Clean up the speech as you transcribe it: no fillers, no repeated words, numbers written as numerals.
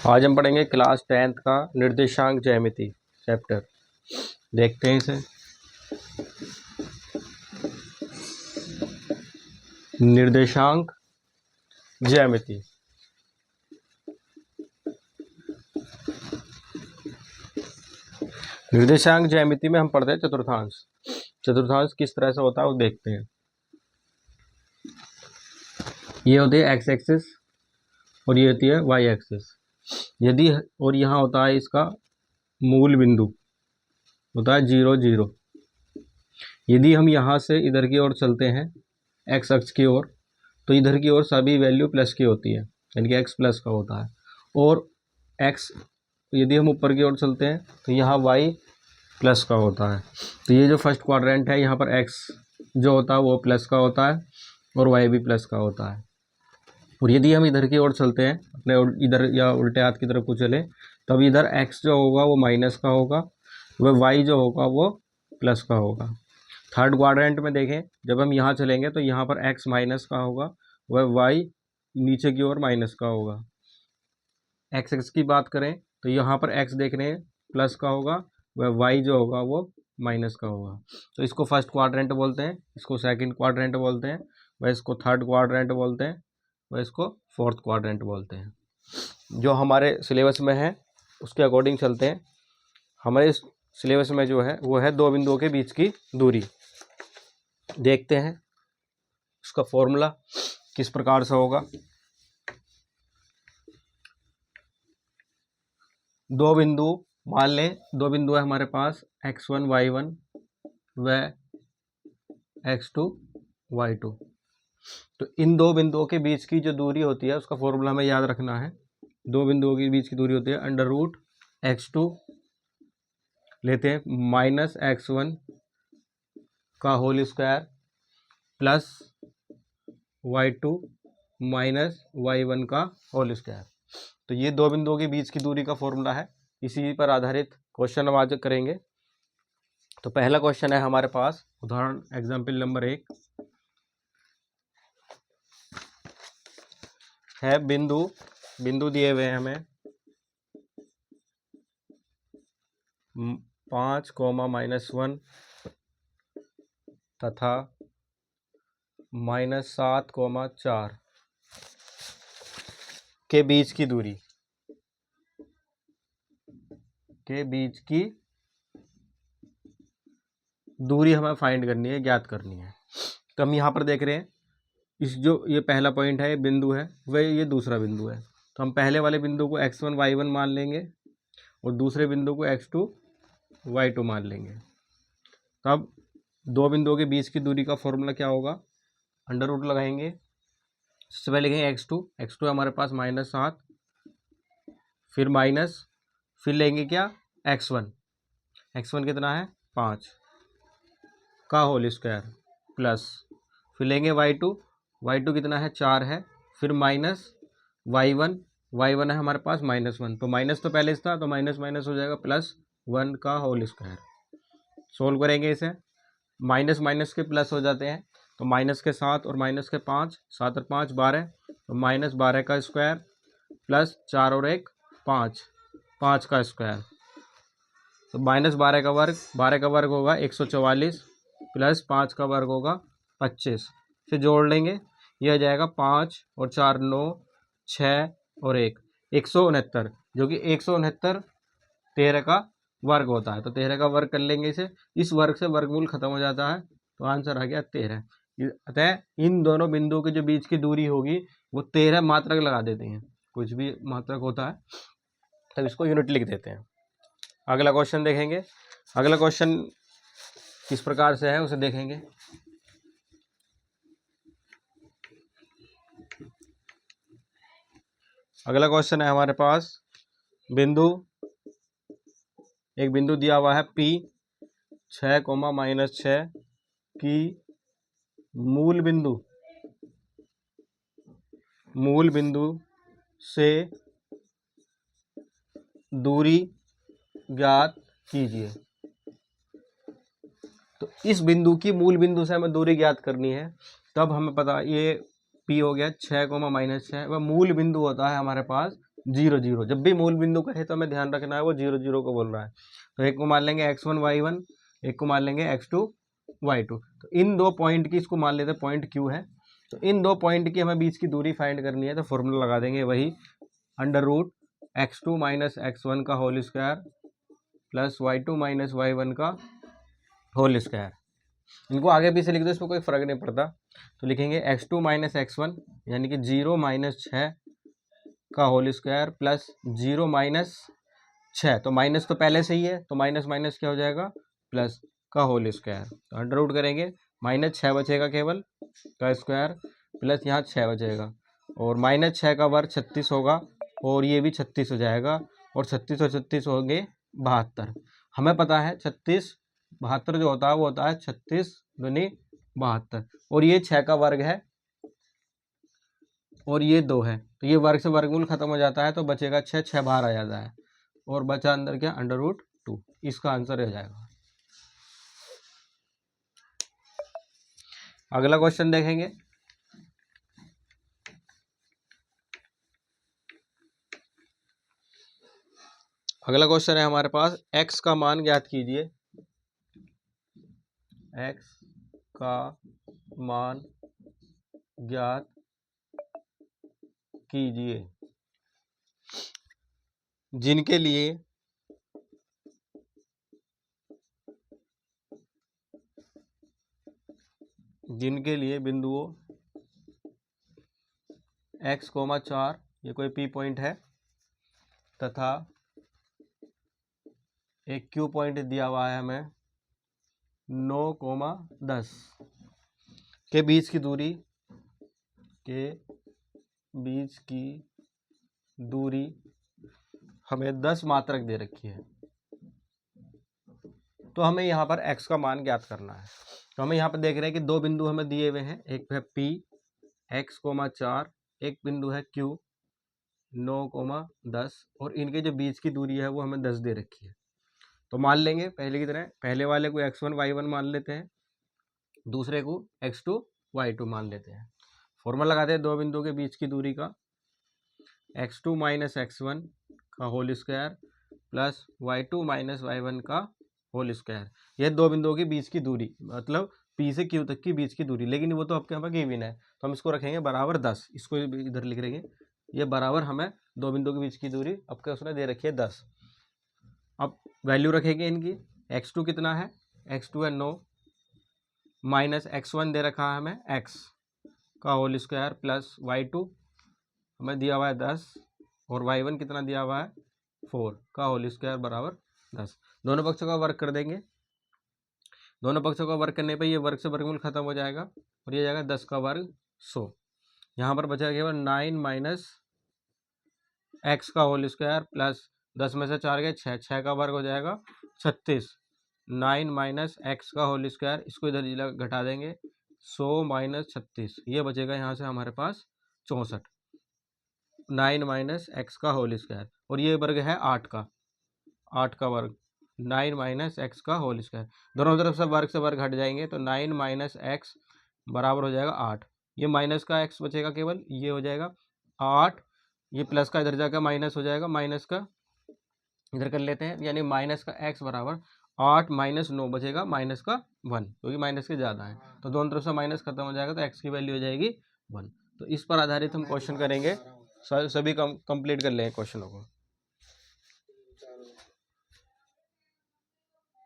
आज हम पढ़ेंगे क्लास 10th का निर्देशांक ज्यामिति चैप्टर। देखते हैं इसे। निर्देशांक ज्यामिति। निर्देशांक ज्यामिति में हम पढ़ते हैं चतुर्थांश। चतुर्थांश किस तरह से होता है वो देखते हैं। ये होती है एक्स एक्सिस और ये होती है वाई एक्सिस। यदि और यहाँ होता है इसका मूल बिंदु होता है 0 0। यदि हम यहाँ से इधर की ओर चलते हैं एक्स अक्ष की ओर, तो इधर की ओर सभी वैल्यू प्लस की होती है, यानी कि एक्स प्लस का होता है। और एक्स यदि हम ऊपर की ओर चलते हैं तो यहाँ वाई प्लस का होता है। तो ये जो फर्स्ट क्वाड्रेंट है यहाँ पर एक्स जो होता है वो प्लस का होता है और वाई भी प्लस का होता है। और यदि हम इधर की ओर चलते हैं अपने इधर या उल्टे हाथ की तरफ को चले, तब इधर एक्स जो होगा वो माइनस का होगा, वह वाई जो होगा वो प्लस का होगा। थर्ड क्वाड्रेंट में देखें, जब हम यहाँ चलेंगे तो यहाँ पर एक्स माइनस का होगा, वह वाई नीचे की ओर माइनस का होगा। एक्स एक्स की बात करें तो यहाँ पर एक्स देख रहे हैं प्लस का होगा, वह वाई जो होगा वो माइनस का होगा। तो इसको फर्स्ट क्वाड्रेंट बोलते हैं, इसको सेकंड क्वाड्रेंट बोलते हैं, वह इसको थर्ड क्वाड्रेंट बोलते हैं, वह इसको फोर्थ क्वाड्रेंट बोलते हैं। जो हमारे सिलेबस में है उसके अकॉर्डिंग चलते हैं। हमारे सिलेबस में जो है वो है दो बिंदुओं के बीच की दूरी। देखते हैं उसका फॉर्मूला किस प्रकार से होगा। दो बिंदु मान लें, दो बिंदु है हमारे पास x1 y1 व x2 y2। तो इन दो बिंदुओं के बीच की जो दूरी होती है उसका फॉर्मूला हमें याद रखना है। दो बिंदुओं के बीच की दूरी होती है अंडर रूट x2 लेते हैं माइनस x1 का whole square plus y2 minus y1 का होल स्क्वायर। तो ये दो बिंदुओं के बीच की दूरी का फॉर्मूला है। इसी पर आधारित क्वेश्चन हम आज करेंगे। तो पहला क्वेश्चन है हमारे पास, उदाहरण एग्जाम्पल नंबर 1 है। बिंदु दिए हुए हैं हमें 5, -1 तथा -7, 4 के बीच की दूरी हमें फाइंड करनी है, ज्ञात करनी है। तो हम यहाँ पर देख रहे हैं इस जो ये पहला पॉइंट है, ये बिंदु है, वह ये दूसरा बिंदु है। तो हम पहले वाले बिंदु को x1 y1 मान लेंगे और दूसरे बिंदु को x2 y2 मान लेंगे। तब दो बिंदुओं के बीच की दूरी का फॉर्मूला क्या होगा, अंडर रूट लगाएंगे। सबसे पहले लिखेंगे x2 हमारे पास -7, फिर माइनस, फिर लेंगे क्या x1 कितना है 5 का होल स्क्वायर प्लस, फिर लेंगे y2 कितना है 4 है, फिर माइनस y1 है हमारे पास -1। तो माइनस तो पहले था तो माइनस माइनस हो जाएगा +1 का होल स्क्वायर। सोल्व करेंगे इसे, माइनस माइनस के प्लस हो जाते हैं। तो माइनस के 7 और माइनस के 5, 7 और 5 12, तो -12 का स्क्वायर प्लस 4 और 1 5 का स्क्वायर। तो -12 का वर्ग, 12 का वर्ग होगा 144 प्लस 5 का वर्ग होगा 25। फिर जोड़ लेंगे, यह आ जाएगा 5 और 4 9, 6 और 1 169, जो कि 169 13 का वर्ग होता है। तो 13 का वर्ग कर लेंगे इसे, इस वर्ग से वर्गमूल खत्म हो जाता है, तो आंसर आ गया 13। अतः इन दोनों बिंदुओं के जो बीच की दूरी होगी वो 13 मात्रक लगा देते हैं, कुछ भी मात्रक होता है तब इसको यूनिट लिख देते हैं। अगला क्वेश्चन देखेंगे। अगला क्वेश्चन किस प्रकार से है उसे देखेंगे। अगला क्वेश्चन है हमारे पास, एक बिंदु दिया हुआ है P 6, -6 की मूल बिंदु से दूरी ज्ञात कीजिए। तो इस बिंदु की मूल बिंदु से हमें दूरी ज्ञात करनी है। तब हमें पता, ये P हो गया 6, -6, वह मूल बिंदु होता है हमारे पास जीरो जीरो, जब भी मूल बिंदु कहे तो हमें ध्यान रखना है वो जीरो जीरो को बोल रहा है। तो एक को मान लेंगे x1 y1, एक को मान लेंगे x2 y2। तो इन दो पॉइंट की इसको मान लेते हैं पॉइंट Q है। तो इन दो पॉइंट की हमें बीच की दूरी फाइंड करनी है, तो फॉर्मूला लगा देंगे वही under root x2 minus x1 का whole square plus y2 minus y1 का होल स्क्वायर। इनको आगे पीछे लिख दो, इसमें कोई फर्क नहीं पड़ता। तो लिखेंगे x2 माइनस x1 यानी कि 0 माइनस 6 का होल स्क्वायर प्लस 0 माइनस 6, तो माइनस तो पहले से ही है तो माइनस माइनस क्या हो जाएगा प्लस का होल स्क्वायर। तो अंडर रूट करेंगे, माइनस 6 बचेगा केवल का स्क्वायर प्लस यहाँ 6 बचेगा, और माइनस 6 का वर्ग 36 होगा, और ये भी 36 हो जाएगा, और 36 और 36 होंगे 72। हमें पता है 36 72 जो होता है वो होता है 36 दूनी 72, और ये 6 का वर्ग है और ये 2 है, तो ये वर्ग से वर्गमूल खत्म हो जाता है, तो बचेगा 6, 6 बाहर आ जाता है, और बचा अंदर क्या अंडर रूट 2। इसका आंसर हो जाएगा। अगला क्वेश्चन देखेंगे। अगला क्वेश्चन है हमारे पास, x का मान ज्ञात कीजिए। x का मान ज्ञात कीजिए जिनके लिए बिंदुओं x, 4 ये कोई P पॉइंट है तथा एक Q पॉइंट दिया हुआ है हमें 9, 10 के बीच की दूरी हमें 10 मात्रक दे रखी है। तो हमें यहाँ पर x का मान ज्ञात करना है। तो हमें यहाँ पर देख रहे हैं कि दो बिंदु हमें दिए हुए हैं, एक है P x, 4, एक बिंदु है Q 9, 10, और इनके जो बीच की दूरी है वो हमें 10 दे रखी है। तो मान लेंगे पहले की तरह, पहले वाले को x1 y1 मान लेते हैं, दूसरे को x2 y2 मान लेते हैं। फॉर्मूला लगाते हैं दो बिंदुओं के बीच की दूरी का, x2 माइनस x1 का whole square plus y2 minus y1 का होल स्क्वायर। यह दो बिंदुओं के बीच की दूरी, मतलब P से Q तक की बीच की दूरी, लेकिन वो तो आपके यहाँ पर गिवन है, तो हम इसको रखेंगे बराबर 10। इसको इधर लिख लेंगे, ये बराबर हमें दो बिंदुओं के बीच की दूरी आपके उसने दे रखी है 10। अब वैल्यू रखेंगे इनकी, x2 कितना है, x2 है 9, माइनस x1 दे रखा है हमें x का होल स्क्वायर प्लस y2 हमें दिया हुआ है 10, और y1 कितना दिया हुआ है 4 का होल स्क्वायर बराबर 10। दोनों पक्षों का वर्ग कर देंगे, दोनों पक्षों का वर्ग करने पे ये वर्ग से वर्गमूल खत्म हो जाएगा, और ये जाएगा 10 का वर्ग 100। यहाँ पर बचेगा केवल 9 माइनस x का होल स्क्वायर प्लस 10 में से 4 गए 6, 6 का वर्ग हो जाएगा 36। 9 माइनस x का होल स्क्वायर, इसको इधर घटा देंगे, 100 माइनस 36, ये बचेगा यहाँ से हमारे पास 64। 9 माइनस x का होल स्क्वायर, और ये वर्ग है 8 का वर्ग, 9 माइनस एक्स का होल स्क्वायर। दोनों तरफ से वर्ग हट जाएंगे, तो 9 माइनस एक्स बराबर हो जाएगा 8। ये माइनस का x बचेगा केवल, ये हो जाएगा 8, ये प्लस का इधर जाकर माइनस हो जाएगा, माइनस का इधर कर लेते हैं, यानी माइनस का x बराबर 8 माइनस 9 बचेगा माइनस का 1, क्योंकि माइनस के ज़्यादा है, तो दोनों तरफ से माइनस खत्म हो जाएगा, तो x की वैल्यू हो जाएगी 1। तो इस पर आधारित हम क्वेश्चन करेंगे, सभी कंप्लीट कर लेंगे क्वेश्चनों को।